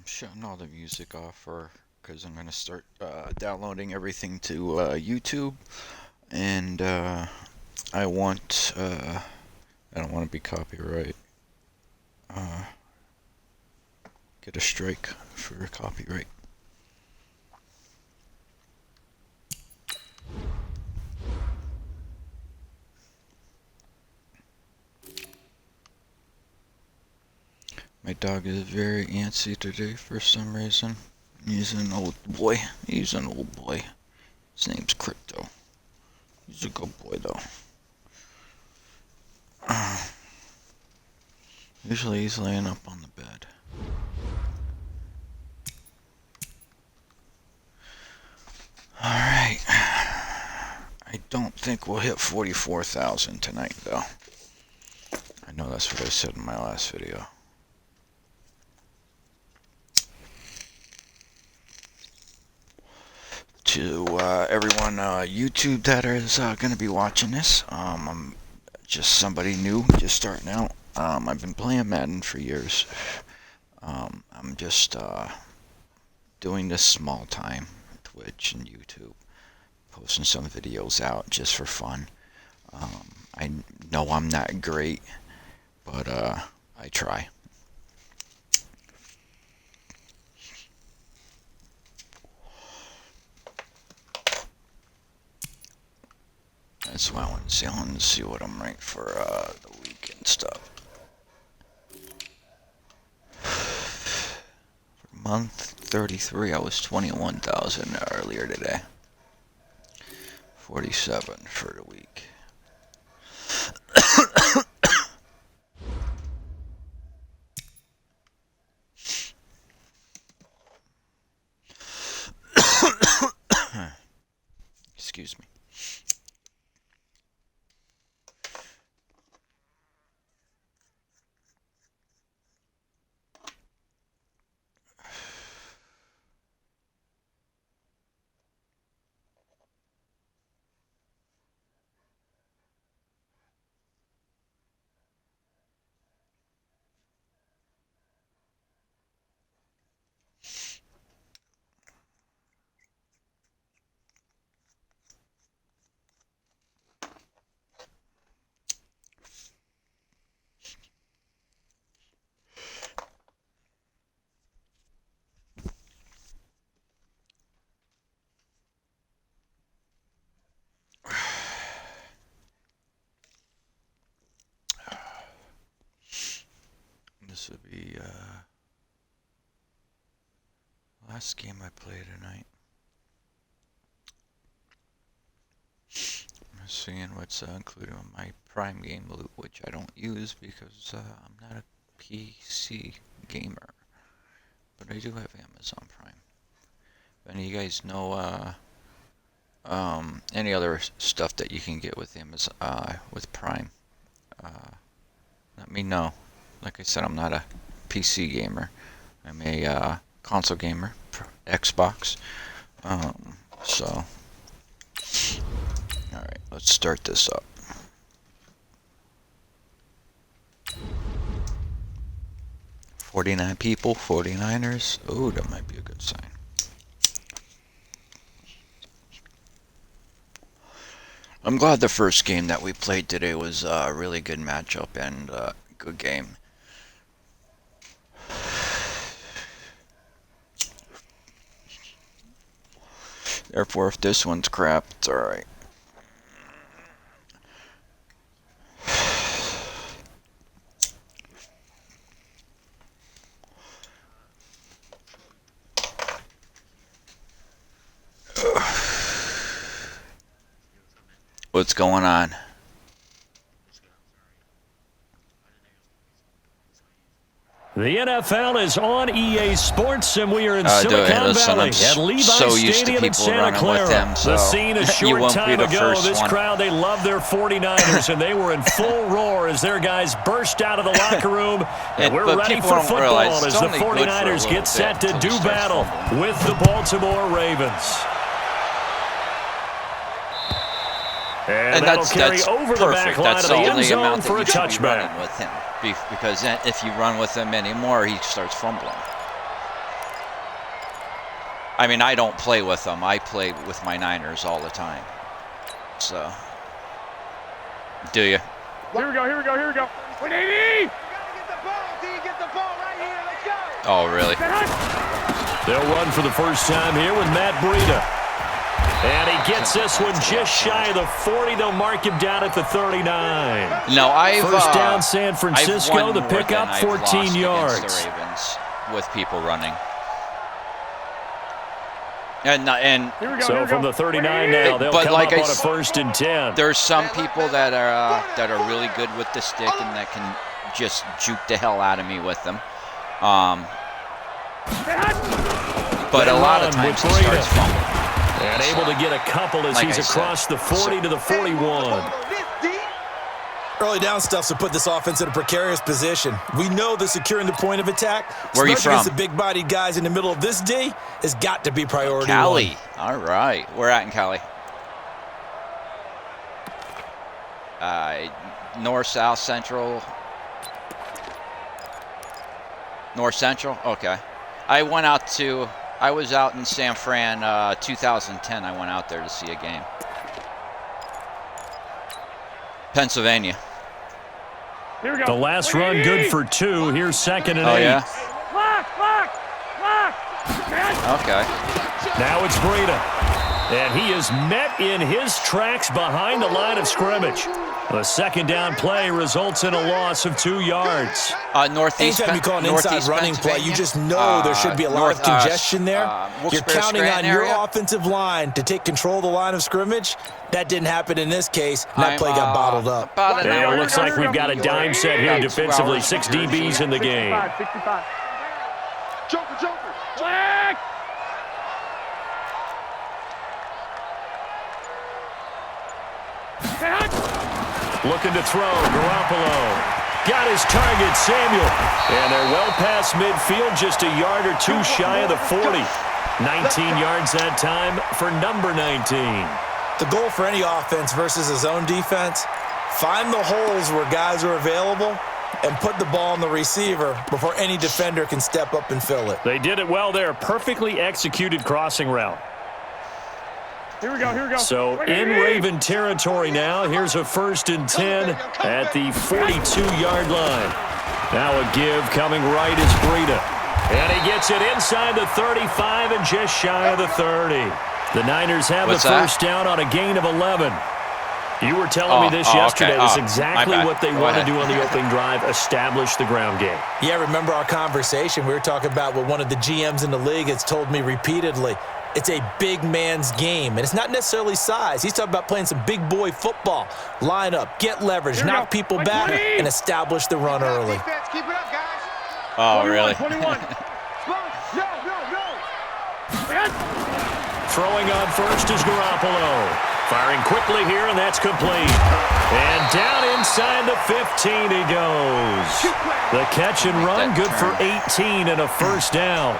Shutting all the music off because I'm gonna start downloading everything to YouTube, and I want I don't want to be copyright get a strike for copyright. My dog is very antsy today for some reason. He's an old boy. He's an old boy. His name's Crypto. He's a good boy though. Usually he's laying up on the bed. Alright. I don't think we'll hit 44,000 tonight though. I know that's what I said in my last video. To everyone YouTube that is going to be watching this, I'm just somebody new, just starting out. I've been playing Madden for years. I'm just doing this small time, Twitch and YouTube, posting some videos out just for fun. I know I'm not great, but I try. That's why I wanted to see. I wanted to see what I'm ranked for the weekend stuff. For month 33, I was 21,000 earlier today. 47 for the week. Excuse me. This would be last game I played tonight. I'm seeing what's included in my Prime game loot, which I don't use because I'm not a PC gamer, but I do have Amazon Prime. If any of you guys know any other stuff that you can get with Amazon with Prime, let me know. Like I said, I'm not a PC gamer. I'm a console gamer, Xbox. So, alright, let's start this up. $49 people, 49ers. Oh, that might be a good sign. I'm glad the first game that we played today was a really good matchup and good game. Therefore, if this one's crap, it's alright. What's going on? The NFL is on EA Sports, and we are in Silicon Valley at Levi Stadium in Santa Clara. Them, so the scene a short time ago. This crowd, they love their 49ers, and they were in full roar as their guys burst out of the locker room. And we're ready for football as the 49ers get set to do battle with the Baltimore Ravens. And that'll carry over the back line of the end zone for a touchback. With him, because if you run with him anymore, he starts fumbling. I mean, I don't play with them. I play with my Niners all the time. So, do you? Here we go. 180! Get the ball right here. Let's go. Oh, really? They'll run for the first time here with Matt Breida. And he gets this one just shy of the 40. They'll mark him down at the 39. No, First down San Francisco, the pickup, 14 yards. The Ravens with people running. And so from the 39 now, they'll come up on a 1st and 10. There's some people that are really good with the stick and that can just juke the hell out of me with them. But a lot of times he starts fumbling. And able to get a couple as he's across the 40 to the 41. Early down stuff to put this offense in a precarious position. We know that securing the point of attack, where are you from? Against the big-bodied guys in the middle of this D has got to be priority Cali. one. All right. We're at in Cali. North, South, Central. North Central? Okay. I was out in San Fran 2010. I went out there to see a game. Pennsylvania. Here we go. The last run good for 2. Here's 2nd and 8. Oh, yeah? Lock. Okay. Now it's Breida. And he is met in his tracks behind the line of scrimmage. The 2nd down play results in a loss of 2 yards. Northeast. Anytime you call an inside running play, you just know there should be a lot of congestion there. You're counting on your offensive line to take control of the line of scrimmage. That didn't happen in this case. That play got bottled up. Yeah, it looks like we've got a dime set here defensively. 6 DBs in the game. 65. Joker. Flag! Looking to throw, Garoppolo. Got his target, Samuel. And they're well past midfield, just a yard or 2 shy of the 40. 19 yards that time for number 19. The goal for any offense versus a zone defense, find the holes where guys are available and put the ball on the receiver before any defender can step up and fill it. They did it well there. Perfectly executed crossing route. Here we go. So in Raven territory now. Here's a 1st and 10 at the 42-yard line. Now a give coming right is Breida. And he gets it inside the 35 and just shy of the 30. The Niners have the first down on a gain of 11. You were telling me this yesterday. This is exactly what they want to do on the opening drive, establish the ground game. Yeah, remember our conversation? We were talking about what one of the GMs in the league has told me repeatedly. It's a big man's game, and it's not necessarily size. He's talking about playing some big boy football. Line up, get leverage, knock people back, and establish the run early. Keep it up, guys. Oh, really? 21. Throwing on first is Garoppolo. Firing quickly here, and that's complete. And down inside the 15 he goes. The catch and run, good for 18 and a 1st down.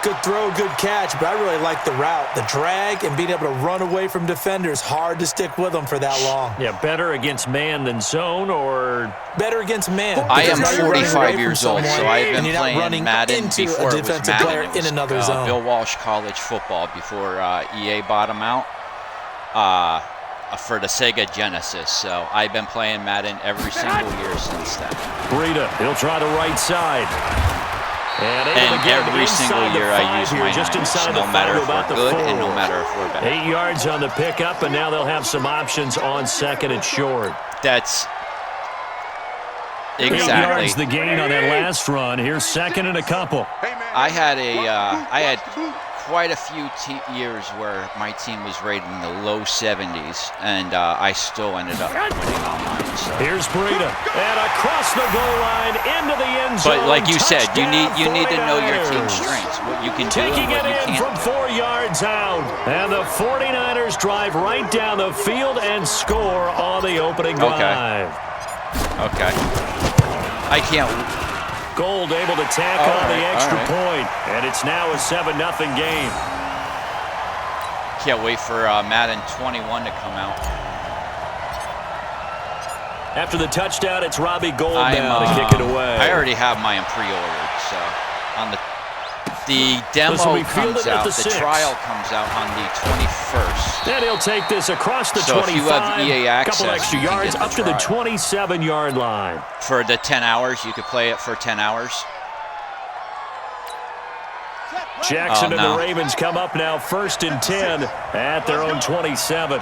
Good throw, good catch, but I really like the route. The drag and being able to run away from defenders, hard to stick with them for that long. Yeah, better against man than zone, or better against man. I am 45 years old, so I've been playing Madden before it was Madden. In another zone. Bill Walsh College Football before EA bought him out for the Sega Genesis. So I've been playing Madden every single year since then. Breida, he'll try the right side. And every single year I use my just inside no the matter if we're good 4. and no matter if we're bad. 8 yards on the pickup, and now they'll have some options on 2nd and short. That's exactly 8 yards the gain on that Hey! last run. Here's 2nd and a couple. I had quite a few years where my team was rated in the low 70s, and I still ended up winning on mine. So. Here's Breida, and across the goal line into the end zone. But like you said, you need to know your 49ers. team's strengths, what you can do Taking and what it you in can't. from 4 yards out. And the 49ers drive right down the field and score on the opening drive. Okay. I can't. Gold able to tack on the extra point, and it's now a 7-0 game. Can't wait for Madden 21 to come out. After the touchdown, it's Robbie Gold now to kick it away. I already have mine pre-ordered, so on the The demo comes out, the trial comes out on the 21st. And he'll take this across the 25. If you have EA access, couple extra yards up to the 27-yard line. For the 10 hours, you could play it for 10 hours. Jackson and the Ravens come up now 1st and 10 at their own 27.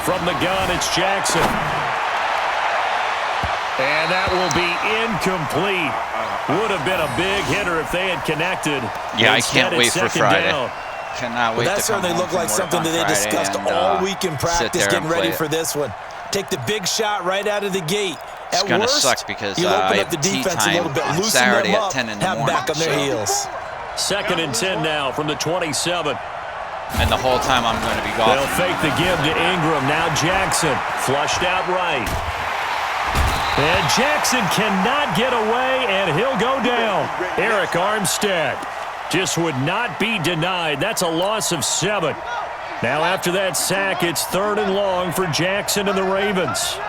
From the gun, it's Jackson. And that will be incomplete. Would have been a big hitter if they had connected. Yeah, I can't wait for Friday. Cannot wait. That certainly looked like something that they discussed all week in practice, getting ready for this one. Take the big shot right out of the gate. It's going to suck because I have the defense tea a little bit, on loosen Saturday them up, at 10 in the morning. Back on their heels. 2nd and 10 now from the 27. And the whole time I'm going to be golfing. They'll fake the give to Ingram. Now Jackson flushed out right. And Jackson cannot get away, and he'll go down. Eric Armstead just would not be denied. That's a loss of 7. Now after that sack, it's 3rd and long for Jackson and the Ravens.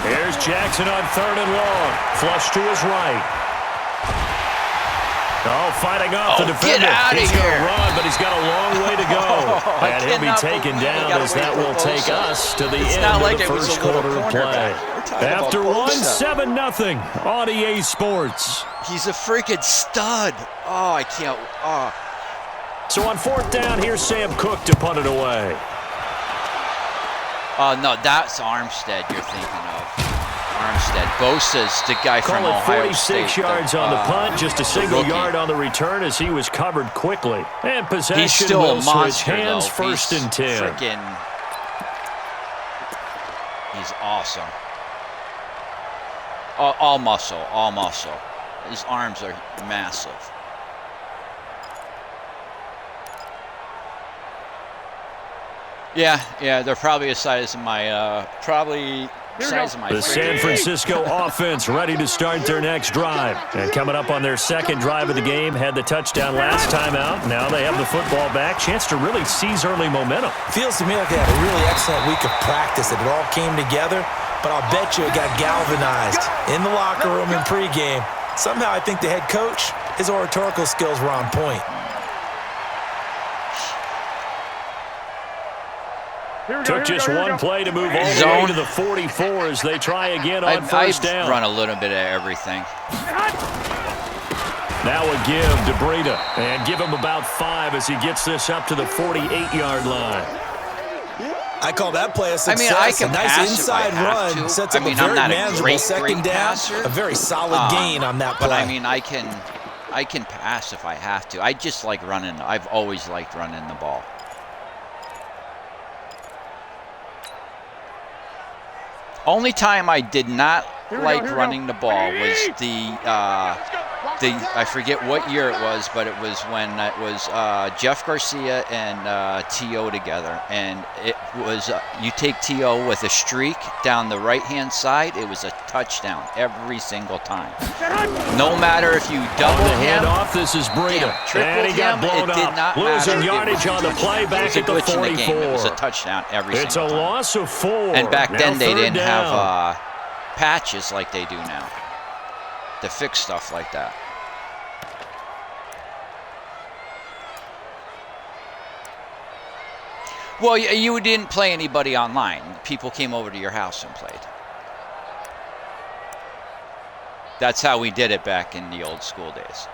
Here's Jackson on 3rd and long. Flush to his right. Oh, fighting off the defender. Get out of he's here. going to run, but he's got a long way to go. And he'll be taken down as that will take us to the end of the first quarter of play. After 1-7-0 on EA Sports. He's a freaking stud. Oh, I can't. Oh. So on 4th down, here's Sam Cook to punt it away. No, that's Armstead you're thinking of. Armstead. Bosa's the guy from Ohio State. 46 yards on the punt, just a single yard on the return as he was covered quickly. And possession He's still will a monster, switch hands. though. 1st and 10. He's awesome. All muscle, all muscle. His arms are massive. Yeah, they're probably the size of my, The San Francisco offense ready to start their next drive. And coming up on their 2nd drive of the game, had the touchdown last time out. Now they have the football back. Chance to really seize early momentum. Feels to me like they had a really excellent week of practice, that it all came together. But I'll bet you it got galvanized in the locker room in pregame. Somehow I think the head coach, his oratorical skills were on point. Took just one play to move all the way to the 44 as they try again on 1st down. I've run a little bit of everything. Now a give to Breida, and give him about 5 as he gets this up to the 48-yard line. I call that play a success. I mean, I can a nice pass inside run sets up a very manageable 2nd down. A very solid gain on that play. But I mean, I can pass if I have to. I just like running. I've always liked running the ball. Only time I did not like running the ball was the I forget what year it was, but it was when it was Jeff Garcia and T.O. together, and it was you take T.O. with a streak down the right-hand side, it was a touchdown every single time. No matter if you double him, off. This is Breida, and he got blown up. Losing yardage on the play back at the 44. It was a touchdown every single time. It's a loss of 4. And back then they didn't have patches like they do now to fix stuff like that. Well, you didn't play anybody online. People came over to your house and played. That's how we did it back in the old school days.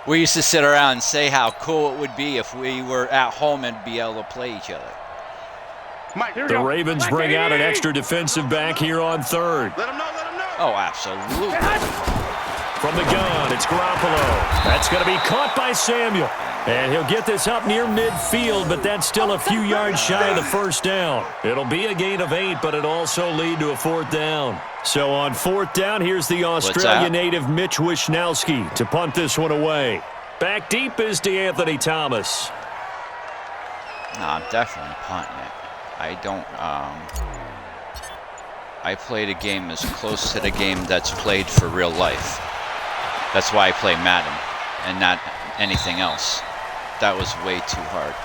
We used to sit around and say how cool it would be if we were at home and be able to play each other. The Ravens bring out an extra defensive back here on 3rd. Let him know. Oh, absolutely. From the gun, it's Garoppolo. That's going to be caught by Samuel. And he'll get this up near midfield, but that's still a few yards shy of the 1st down. It'll be a gain of 8, but it'll also lead to a 4th down. So on 4th down, here's the Australia native Mitch Wishnowsky to punt this one away. Back deep is DeAnthony Thomas. No, I'm definitely punting it. I don't, I played a game as close to the game that's played for real life. That's why I play Madden and not anything else. That was way too hard.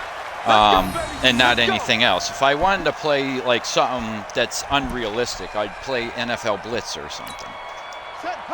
and not anything else. If I wanted to play like something that's unrealistic, I'd play NFL Blitz or something.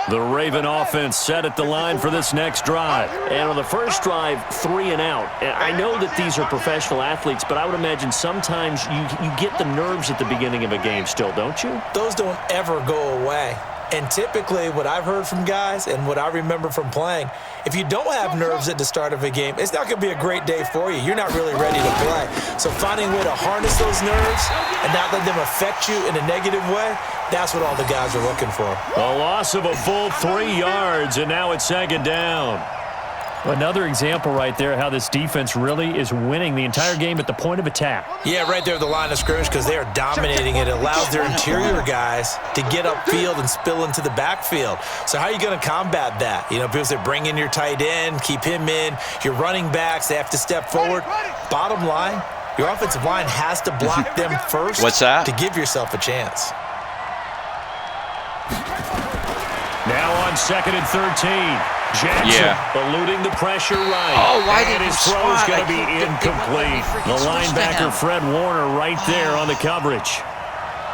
The Raven offense set at the line for this next drive. And on the first drive, 3 and out. I know that these are professional athletes, but I would imagine sometimes you get the nerves at the beginning of a game still, don't you? Those don't ever go away. And typically what I've heard from guys and what I remember from playing, if you don't have nerves at the start of a game, it's not going to be a great day for you. You're not really ready to play. So finding a way to harness those nerves and not let them affect you in a negative way, that's what all the guys are looking for. A loss of a full 3 yards, and now it's second down. Another example right there how this defense really is winning the entire game at the point of attack. Yeah, right there at the line of scrimmage because they are dominating it. It allows their interior guys to get upfield and spill into the backfield. So how are you going to combat that? You know, people say bring in your tight end, keep him in. Your running backs, they have to step forward. Bottom line, your offensive line has to block them first. What's that? To give yourself a chance. Now on 2nd and 13. Jackson eluding the pressure right. Oh, why did his he throw is spot? going to be incomplete. The linebacker, Fred Warner, right there on the coverage.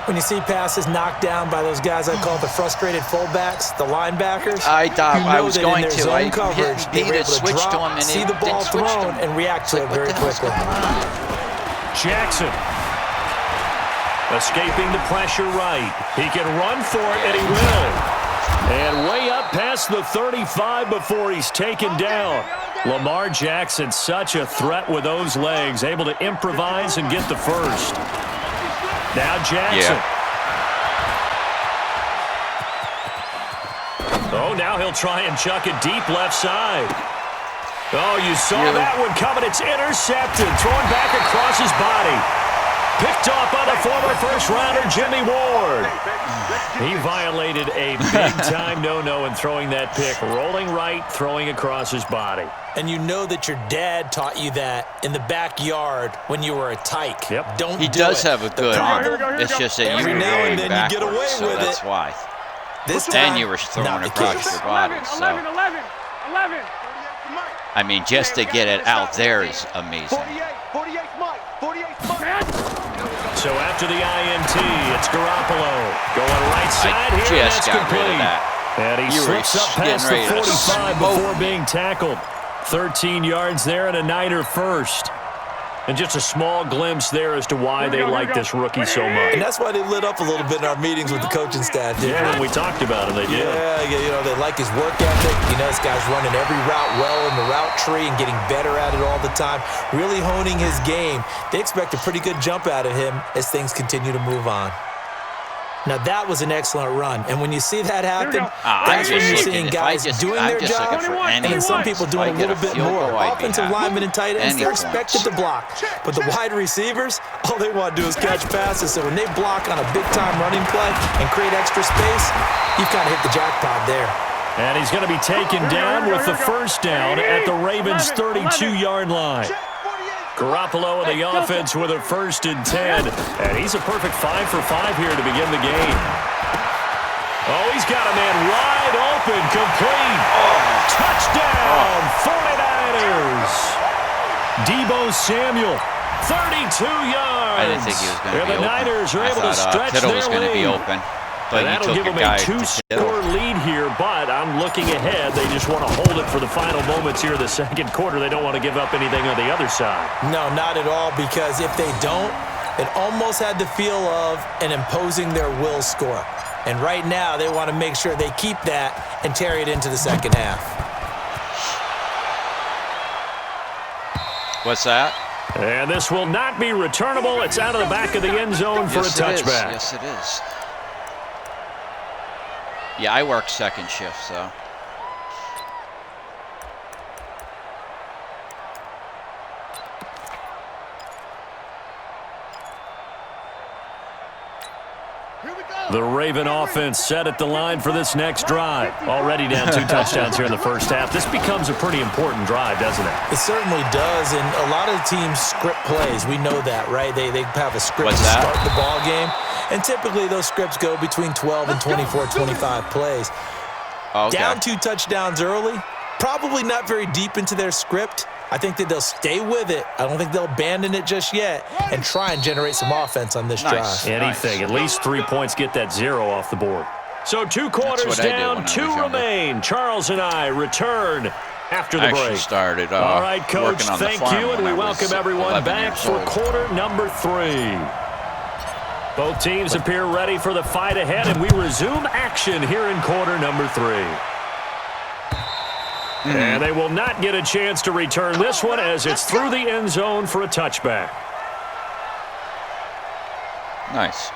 When you see passes knocked down by those guys I call the frustrated fullbacks, the linebackers, I thought you know I was that going in their to. zone I coverage, hit they B were to able to switch to drop, him, and see it the ball didn't switch to thrown, him. and react to it very quickly. Jackson escaping the pressure right. He can run for it, and he will. And way up past the 35 before he's taken down. Lamar Jackson, such a threat with those legs, able to improvise and get the first. Now Jackson. Oh, now he'll try and chuck it deep left side. Oh, you saw that one coming. It's intercepted. Thrown back across his body. Picked off by the former first-rounder, Jimmy Ward. He violated a big-time no-no in throwing that pick. Rolling right, throwing across his body. And you know that your dad taught you that in the backyard when you were a tyke. Yep. Don't He do does it. have a good arm. It's just that you Every were now and going then you get backwards, away so with that's it. why. This time, And you were throwing not the across case. your body. 11, So, 11. I mean, just to get it out there is amazing. 48 Mike. 48 Mike. So after the INT, it's Garoppolo. Going right side I here, and just that's got rid of complete. that. And he You were slips up getting past the ready to 45 smoke before me. being tackled. 13 yards there and a Niner first. And just a small glimpse there as to why they like this rookie so much. And that's why they lit up a little bit in our meetings with the coaching staff, didn't Yeah, they? when we talked about him, they did. Yeah, you know, they like his work ethic. You know, this guy's running every route well in the route tree and getting better at it all the time, really honing his game. They expect a pretty good jump out of him as things continue to move on. Now, that was an excellent run. And when you see that happen, that's when you're seeing guys doing their job, and then some people doing a little bit more. Offensive linemen and tight ends, they're expected to block. But the wide receivers, all they want to do is catch passes. So when they block on a big-time running play and create extra space, you've kind of hit the jackpot there. And he's going to be taken down with the first down at the Ravens' 32-yard line. Garoppolo in the offense with a 1st and 10. And he's a perfect 5 for 5 here to begin the game. Oh, he's got a man wide open, complete. Touchdown, 49ers. Deebo Samuel, 32 yards. I didn't think he was going to be the open. Niners are able to stretch Kittle their was going to be lead. open. But And that'll you give took them a a guy to Kittle. 2-score lead here, but I'm looking ahead. They just want to hold it for the final moments here of the second quarter. They don't want to give up anything on the other side. No, not at all, because if they don't, it almost had the feel of an imposing their will score. And right now, they want to make sure they keep that and carry it into the second half. What's that? And this will not be returnable. It's out of the back of the end zone for a touchback. Yes, it is. Yeah, I work second shift, so. The Raven offense set at the line for this next drive. Already down 2 touchdowns here in the first half. This becomes a pretty important drive, doesn't it? It certainly does, and a lot of teams script plays. We know that, right? They have a script What's to that? start the ball game, and typically those scripts go between 12 and 24, 25 plays. Okay. Down 2 touchdowns early, probably not very deep into their script, I think that they'll stay with it. I don't think they'll abandon it just yet and try and generate some offense on this drive. Anything. At least 3 points get that 0 off the board. So 2 quarters down, 2 remain. Charles and I return after the break. Started, all right, Coach, thank you, and we welcome everyone back for quarter number 3. Both teams appear ready for the fight ahead, and we resume action here in quarter number 3. And they will not get a chance to return this one as it's through the end zone for a touchback. Nice.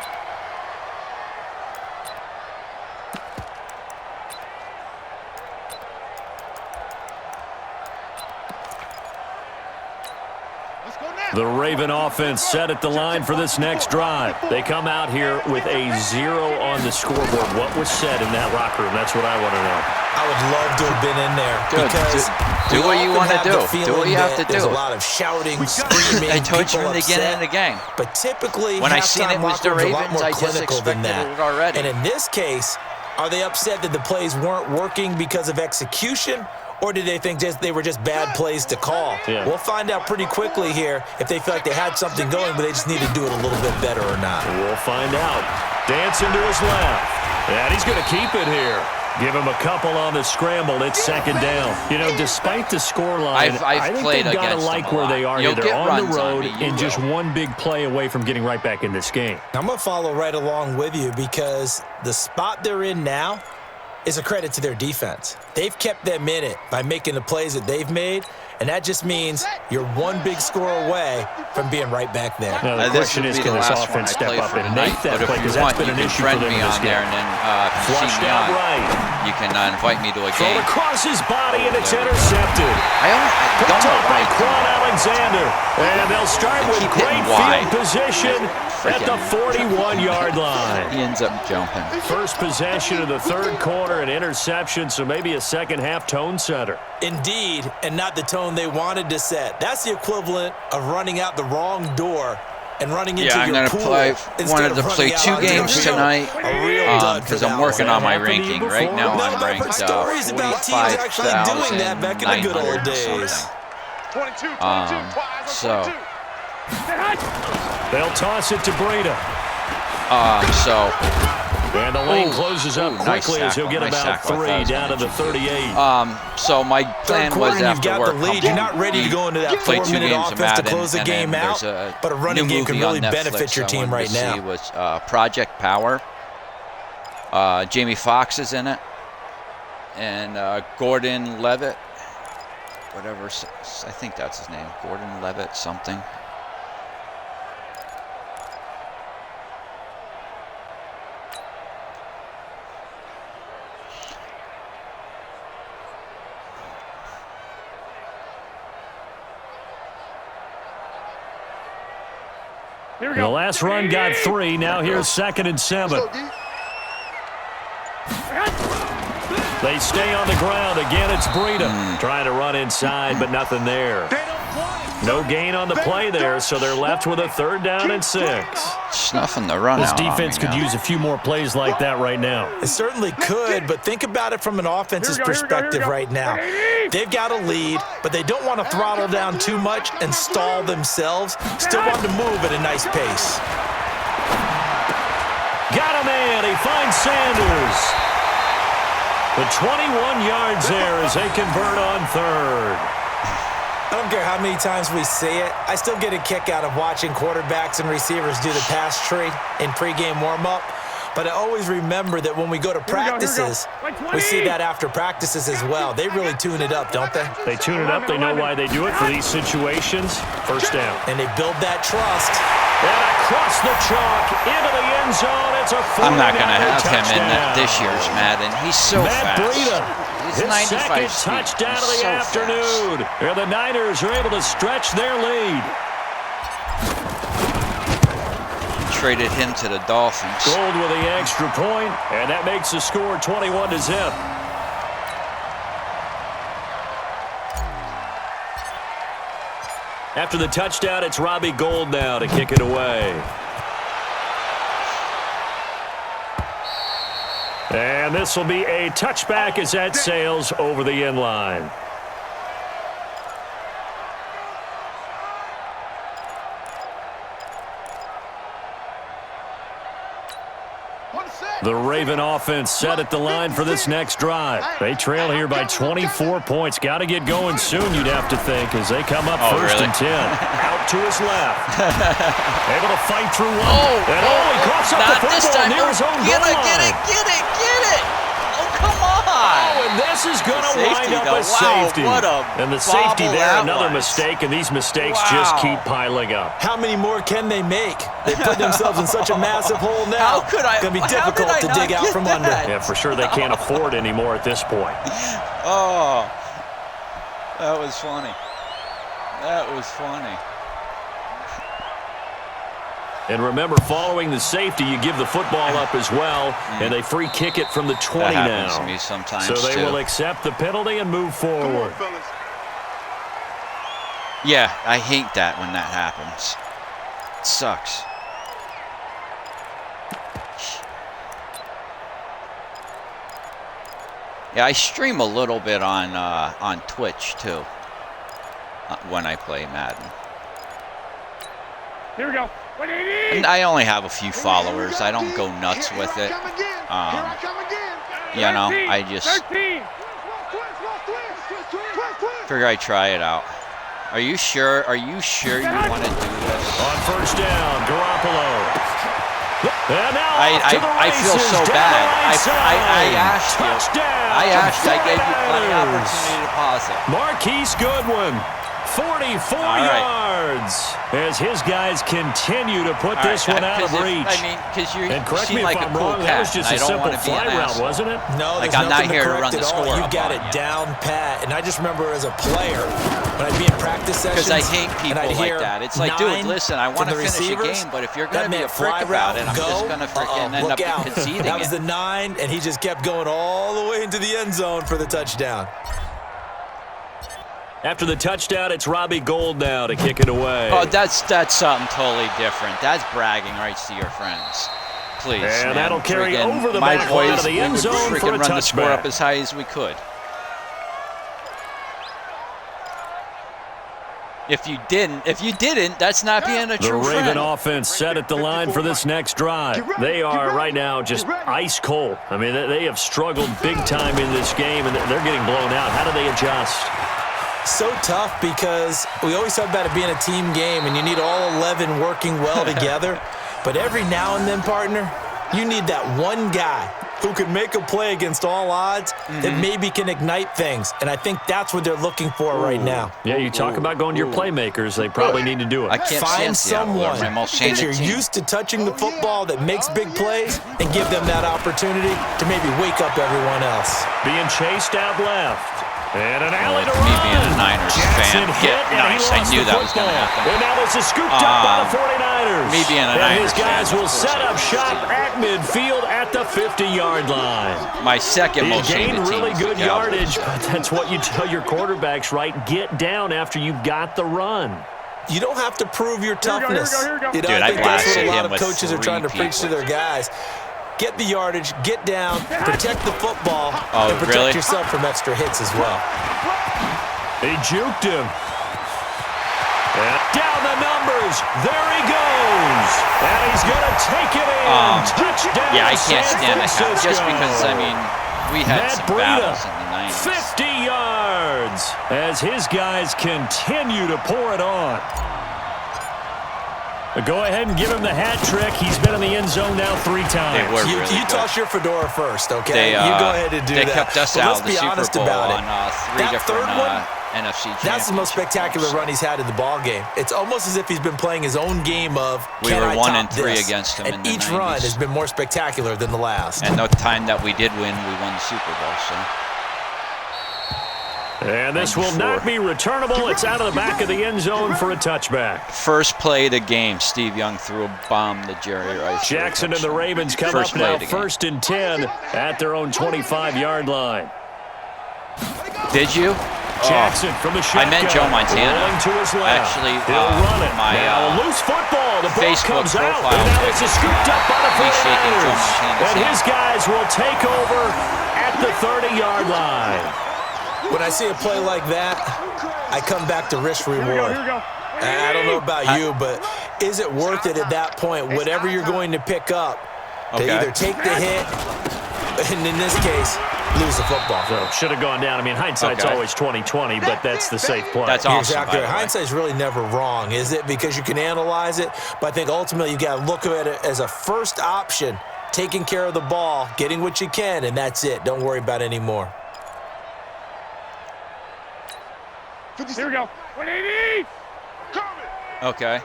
The Raven offense set at the line for this next drive. They come out here with a 0 on the scoreboard. What was said in that locker room? That's what I want to know. I would love to have been in there. Good. Because do what you want to do. Do what you have to do. There's a lot of shouting, screaming, I told you people again upset. and again. But typically, when I seen it was the Ravens, a lot more I just clinical than expected that. it already. And in this case, are they upset that the plays weren't working because of execution? Or did they think they were just bad plays to call? Yeah. We'll find out pretty quickly here if they feel like they had something going, but they just need to do it a little bit better or not. We'll find out. Dancing to his left. And he's going to keep it here. Give him a couple on the scramble. It's second down. You know, despite the scoreline, I think they've got to like where they are here. They're on the road and just one big play away from getting right back in this game. I'm going to follow right along with you because the spot they're in now is a credit to their defense. They've kept them in it by making the plays that they've made, and that just means you're one big score away from being right back there. Now, the question is, can this offense step up and make that play? Because that's been an issue for them in this game. And then, flushed out right. You can invite me to a Thrown game. across his body, and it's intercepted. I don't know by why. Quan Alexander. And they'll start with great field position at the 41-yard line. He ends up jumping. First possession of the third quarter, an interception, so maybe a second-half tone setter. Indeed, and not the tone they wanted to set. That's the equivalent of running out the wrong door and running into your pool. I wanted to play 2 games tonight because I'm working on my ranking. Right now I'm ranked 45,900 or something. They'll toss it to Breida. And the lane closes up quickly as he'll get about 3 down to the 38. So my plan was after work. You're not ready to go into that 4-minute offense to close the game out, but a running game can really benefit your team right now. It was Project Power. Jamie Foxx is in it. And Gordon Levitt. Whatever, I think that's his name. Gordon Levitt something. The last run got 3. Now here's 2nd and 7. They stay on the ground. Again, it's Breida trying to run inside, but nothing there. No gain on the play there, so they're left with a 3rd down and 6. Snuffing the run. This defense could use a few more plays like that right now. It certainly could, but think about it from an offense's perspective right now. They've got a lead, but they don't want to throttle down too much and stall themselves. Still want to move at a nice pace. Got a man. He finds Sanders. The 21 yards there as they convert on 3rd. I don't care how many times we see it. I still get a kick out of watching quarterbacks and receivers do the pass tree in pregame warm-up. But I always remember that when we go to practices, we see that after practices as well. They really tune it up, don't they? They tune it up. They know why they do it for these situations. First down. And they build that trust. And across the chalk into the end zone. It's a 49-yard I'm not going to have touchdown. him in this year's Madden. He's so Matt fast. Breida. He's His 95 second speed. touchdown of He's the so afternoon. And the Niners are able to stretch their lead. Traded him to the Dolphins. Gold with the extra point, and that makes the score 21-0. After the touchdown, it's Robbie Gould now to kick it away. And this will be a touchback as that sails over the end line. The Raven offense set at the line for this next drive. They trail here by 24 points. Got to get going soon, you'd have to think, as they come up first and 10. Out to his left. Able to fight through one. He coughs up the football near his own goal line. Get it. Oh, come on. Oh, and this is going to wind up a safety. And the safety there, another mistake, and these mistakes just keep piling up. How many more can they make? They put themselves in such a massive hole now. It's going to be difficult to dig out from under. Yeah, for sure they can't afford any more at this point. Oh, that was funny. And remember, following the safety, you give the football up as well, and they free kick it from the 20 that now. happens to me sometimes, so they too. will accept the penalty and move forward. Yeah, I hate that when that happens. It sucks. Yeah, I stream a little bit on Twitch too when I play Madden. Here we go. And I only have a few followers. I don't go nuts with it. You know, I just figure I try it out. Are you sure? Are you sure you want to do this? On first down, Garoppolo. And now I feel so bad. I asked you. I gave you plenty of opportunity to pause it. Marquise Goodwin, 44 yards, as his guys continue to put this one out of reach. I mean, because you correct me seem like if a I'm cool wrong, cat. that was just a simple fly route, wasn't it? No, like there's I'm not nothing here to correct run the at all. score. You got it down pat, and I just remember as a player when I'd be in practice sessions. Because I hate people like that. It's like, dude, listen, I want to finish a game, but if you're going to be a prick about it, I'm just going to freaking end up conceding That was the 9, and he just kept going all the way into the end zone for the touchdown. After the touchdown, it's Robbie Gould now to kick it away. Oh, that's something totally different. That's bragging rights to your friends. Please, and man, that'll carry over the my back line boys, of the end zone for a run the score up touchback. as high as we could. If you didn't, that's not being a true friend. The Raven offense set at the line for this next drive. They are right now just ice cold. I mean, they have struggled big time in this game, and they're getting blown out. How do they adjust? So tough because we always talk about it being a team game, and you need all 11 working well together. But every now and then, partner, you need that one guy who can make a play against all odds that maybe can ignite things. And I think that's what they're looking for right now. Yeah, you talk about going to your playmakers. They probably need to do it. I can't Find stand someone that you're used to touching the football that makes big plays and give them that opportunity to maybe wake up everyone else. Being chased out left. And an alley to me being a Niners Jackson fan. hit, Yeah, nice. I knew that was going to happen. And now this is scooped up by the 49ers. Me being a and Niners his guys fan, will set up shop at midfield at the 50-yard line. My second He most hated gained team really is the good Cowboys. yardage, but that's what you tell your quarterbacks, right? Get down after you've got the run. You don't have to prove your toughness. Here we go. You know, Dude, I think I that's what blasted a lot him of with coaches are trying to 3 preach to people. their guys. Get the yardage, get down, protect the football, and protect really? yourself from extra hits as well. He juked him. And down the numbers. There he goes. And he's going to take it in. Touchdown, Yeah, I can't San stand that Francisco. just because, I mean, we had Matt some Breida, battles in the 90s. 50 yards as his guys continue to pour it on. Go ahead and give him the hat trick. He's been in the end zone now 3 times. They were really You good. toss your fedora first, okay? You go ahead and do they that. kept us But out let's of the be Super honest Bowl about on it. 3 That different third one, NFC that's the most spectacular championships. run he's had in the ball game. It's almost as if he's been playing his own game of We can were I 1 top and 3 this? against him and in the each 90s. run has been more spectacular than the last. And the time that we did win, we won the Super Bowl. So. And this will not be returnable. It's out of the back of the end zone for a touchback. First play of the game, Steve Young threw a bomb to Jerry Rice. Jackson and the Ravens come First up now play of the game. 1st and 10 at their own 25-yard line. Did you? Jackson from the shotgun. I meant Joe Montana. Rolling to his left. Actually, He'll run it. my now a loose football. The ball Facebook comes out. profile And now it's scooped up by the he's shaking Joe 49ers. Montana's And hand. his guys will take over at the 30-yard line. When I see a play like that, I come back to risk reward. Here we go. I don't know about you, but is it worth it at that point? Whatever you're going to pick up, They either take the hit, and in this case, lose the football. So should have gone down. I mean, hindsight's always 20/20, but that's the safe play. That's awesome. Exactly. Hindsight's really never wrong, is it? Because you can analyze it, but I think ultimately you got to look at it as a first option, taking care of the ball, getting what you can, and that's it. Don't worry about it anymore. Here we go. 180. Okay.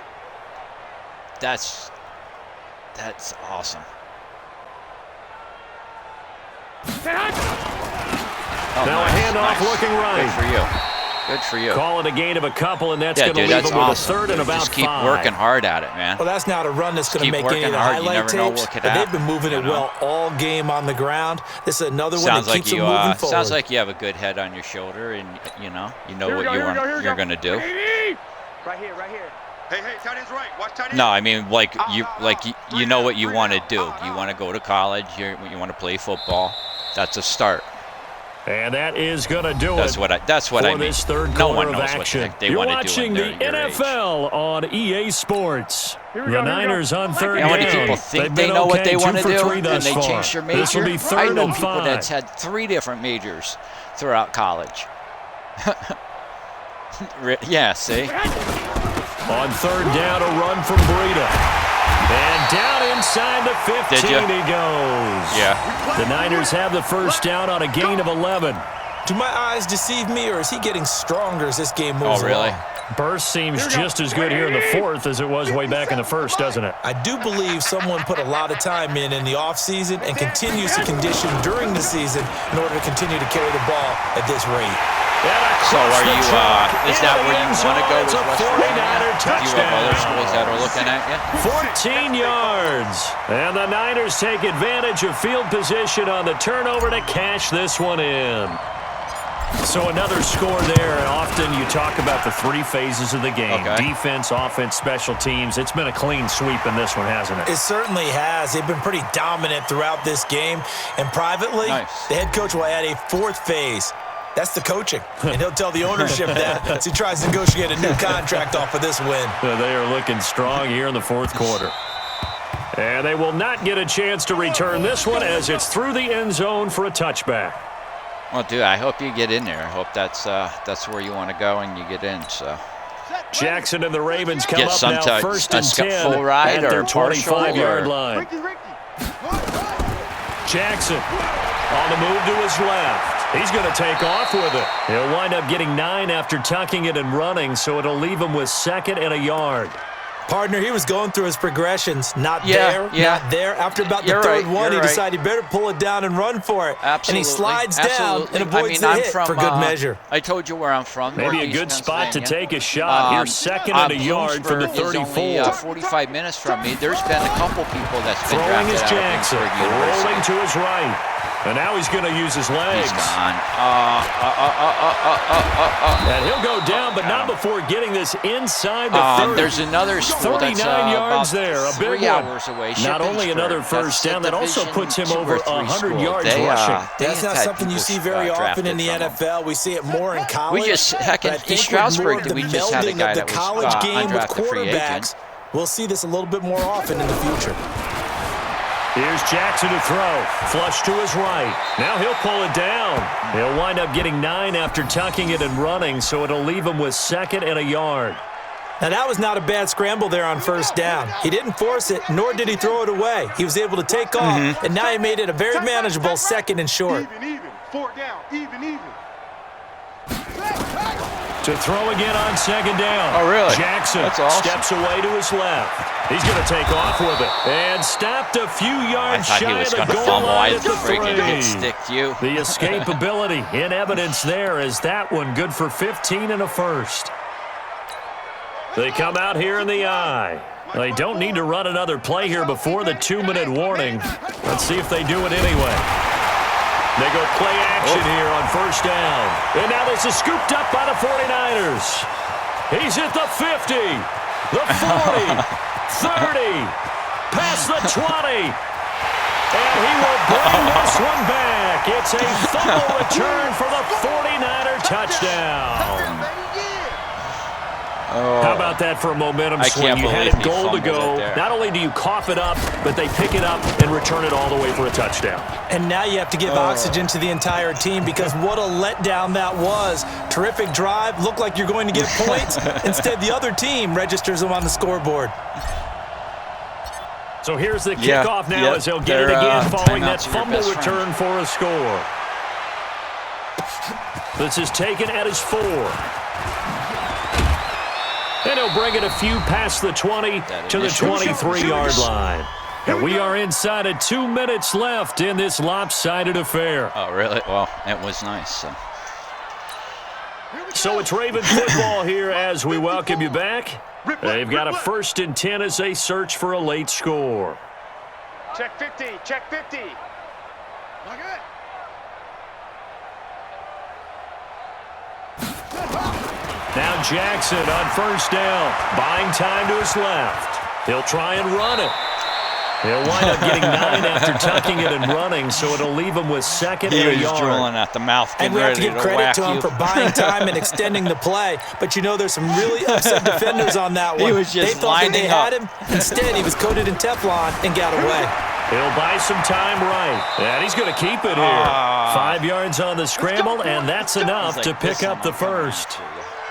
That's awesome. Now a handoff looking right. Good for you. Good for you. Call it a gain of a couple, and that's Yeah, going to dude, leave that's them with awesome. a third and about Just keep 5. working hard at it, man. Well, that's not a run that's going to Keep make any of the working hard. You highlight never know tapes, what could but they've happen, been moving it you know? well all game on the ground. This is another one Sounds that like keeps you them moving forward. sounds like you have a good head on your shoulder, and you know Here what you're going to do. 180. Right here. Hey, tight end's right. Watch tight end. No, I mean you know what you want to do. You want to go to college. You want to play football. That's a start. And that is going to do That's it. what I for mean. this third No quarter one of knows what the action. heck they You're want to do watching when they're the your age. NFL on EA Sports. Here we The go, here we go. Niners on third How down. many people They've think they been know what okay, they want to 2 do, for 3 and thus they far. change their major? This will be I third know and people 5. that's had 3 different majors throughout college. Yeah, see? On third down, a run from Breida. And down inside the 15 Did ya? he goes. Yeah. The Niners have the first down on a gain of 11. Do my eyes deceive me, or is he getting stronger as this game moves really? along? Burst seems just as good here in the fourth as it was way back in the first, doesn't it? I do believe someone put a lot of time in the offseason and continues to condition during the season in order to continue to carry the ball at this rate. So are you, is that where you want to go with It's a West 49er Virginia? Do you have other touchdown. schools that are looking at you? 14 yards. And the Niners take advantage of field position on the turnover to cash this one in. So another score there, and often you talk about the 3 phases of the game. Okay. Defense, offense, special teams. It's been a clean sweep in this one, hasn't it? It certainly has. They've been pretty dominant throughout this game. And privately, Nice. the head coach will add a 4th phase. That's the coaching. And he'll tell the ownership that as he tries to negotiate a new contract off of this win. They are looking strong here in the fourth quarter. And they will not get a chance to return this one as it's through the end zone for a touchback. Well, dude, I hope you get in there. I hope that's where you want to go and you get in. So Jackson and the Ravens come Get up some now type- first a and 10 full ride at their or partial 25-yard or- line. Jackson on the move to his left. He's going to take off with it. He'll wind up getting 9 after tucking it and running, so it'll leave him with 2nd and a yard. Partner, he was going through his progressions. Not Yeah, there, yeah. not there. After about the You're third right, one, he you're right. decided he better pull it down and run for it. Absolutely. And he slides down Absolutely. and avoids the I'm hit from, for good measure. I told you where I'm from. Maybe a Northeast good spot to Pennsylvania. take a shot. Here's 2nd and a yard from the Bloomsburg 34. is only 45 minutes from me. There's been a couple people that's been Throwing drafted is out Jackson, of Bloomsburg University. rolling to his right. And now he's going to use his legs. He's gone. And he'll go down, but not before getting this inside the 30. There's another school 39 that's yards about there, a big 3 one. hours away. Not only another first down, that also puts him over 100 yards rushing. That's not something you see very often in the NFL. We see it more in college. We just, heck, but I in think with Strasburg, more of the we just had a melding guy of the that was college game with undrafted free agent. quarterbacks. We'll see this a little bit more often in the future. Here's Jackson to throw. Flush to his right. Now he'll pull it down. He'll wind up getting 9 after tucking it and running, so it'll leave him with 2nd and a yard. Now, that was not a bad scramble there on first down. He didn't force it, nor did he throw it away. He was able to take off, and now he made it a very manageable 2nd and short. Even. 4 down. Even. To throw again on 2nd down. Oh, really? Jackson That's awesome. steps away to his left. He's going to take off with it. And stopped a few I yards thought he shy was of the going to goal fumble. I line was at the afraid he'd 3. get stick you. The escapability in evidence there is that one good for 15 and a first. They come out here in the eye. They don't need to run another play here before the 2-minute warning. Let's see if they do it anyway. They go play action here on first down. And now this is scooped up by the 49ers. He's at the 50, the 40, 30, past the 20. And he will bring this one back. It's a fumble return for the 49er touchdown. How about that for a momentum swing? You had it goal to go. Not only do you cough it up, but they pick it up and return it all the way for a touchdown. And now you have to give oxygen to the entire team because what a letdown that was. Terrific drive. Looked like you're going to get points. Instead, the other team registers them on the scoreboard. So here's the kickoff now as they'll get it again following that fumble return for a score. This is taken at his 4. And he'll bring it a few past the 20 to the 23-yard line. And we are inside of 2 minutes left in this lopsided affair. Oh, really? Well, it was nice. So it's Raven football here as we welcome you back. They've got a 1st and 10 as they search for a late score. Check 50, check 50. Now Jackson on 1st down, buying time to his left. He'll try and run it. He'll wind up getting 9 after tucking it and running, so it'll leave him with 2nd and a yard. He was drooling at the mouth, and we have to give credit to him for buying time and extending the play. But, you know, there's some really upset defenders on that one. He was just they thought that they had him. Instead, he was coated in Teflon and got away. He'll buy some time right. And he's going to keep it here. 5 yards on the scramble, and that's enough to pick up the 1st.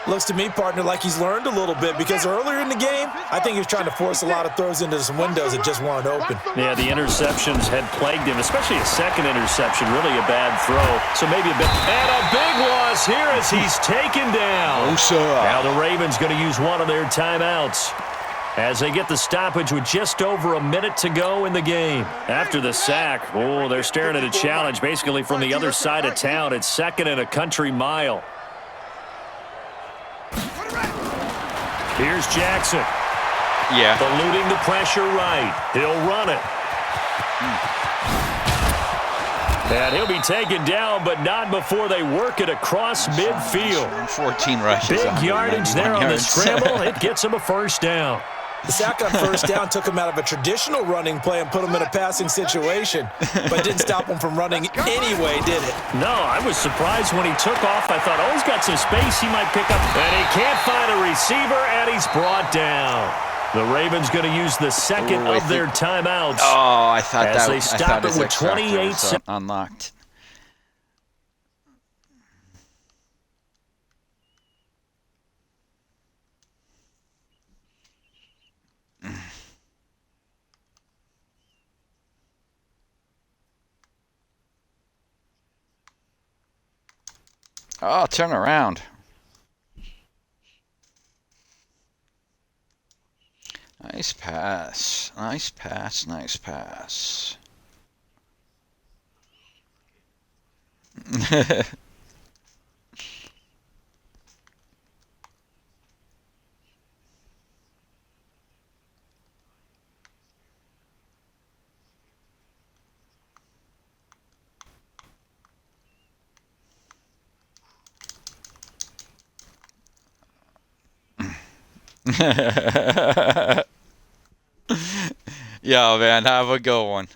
Looks to me, partner, like he's learned a little bit because earlier in the game, I think he was trying to force a lot of throws into some windows that just weren't open. Yeah, the interceptions had plagued him, especially a 2nd interception, really a bad throw. So maybe a bit. And a big loss here as he's taken down. Oh, sir. Now the Ravens going to use one of their timeouts as they get the stoppage with just over a minute to go in the game. After the sack, they're staring at a challenge basically from the other side of town. It's 2nd and a country mile. Here's Jackson. Yeah. Eluding the pressure right. He'll run it. And he'll be taken down, but not before they work it across midfield. 14 rushes. Big yardage there on the scramble. It gets him a 1st down. The sack on 1st down took him out of a traditional running play and put him in a passing situation, but didn't stop him from running anyway, did it? No, I was surprised when he took off. I thought, he's got some space he might pick up. And he can't find a receiver, and he's brought down. The Ravens going to use the 2nd of their timeouts. Oh, I thought as they stop it with 28 seconds. Unlocked. Oh, turn around. Nice pass. Nice pass. Nice pass. Yo, man, have a good one.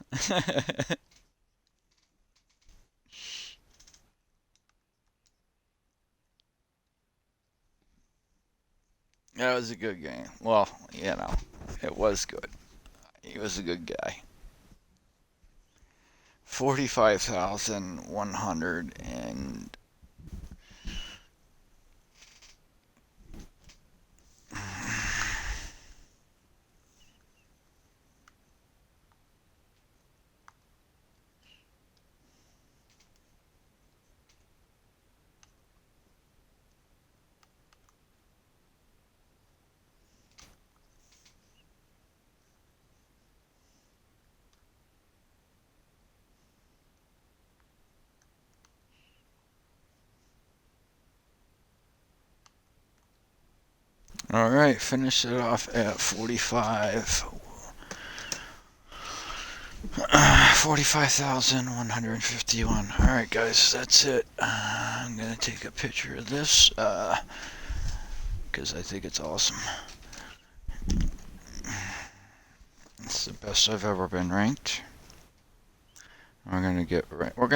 That was a good game. Well, you know, it was good. He was a good guy. 45,100 and all right, finish it off at 45,151. All right, guys, that's it. I'm gonna take a picture of this because I think it's awesome. It's the best I've ever been ranked. We're gonna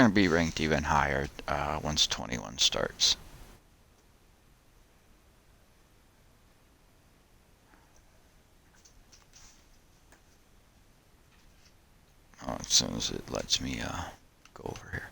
be ranked even higher once 21 starts. as soon as it lets me go over here.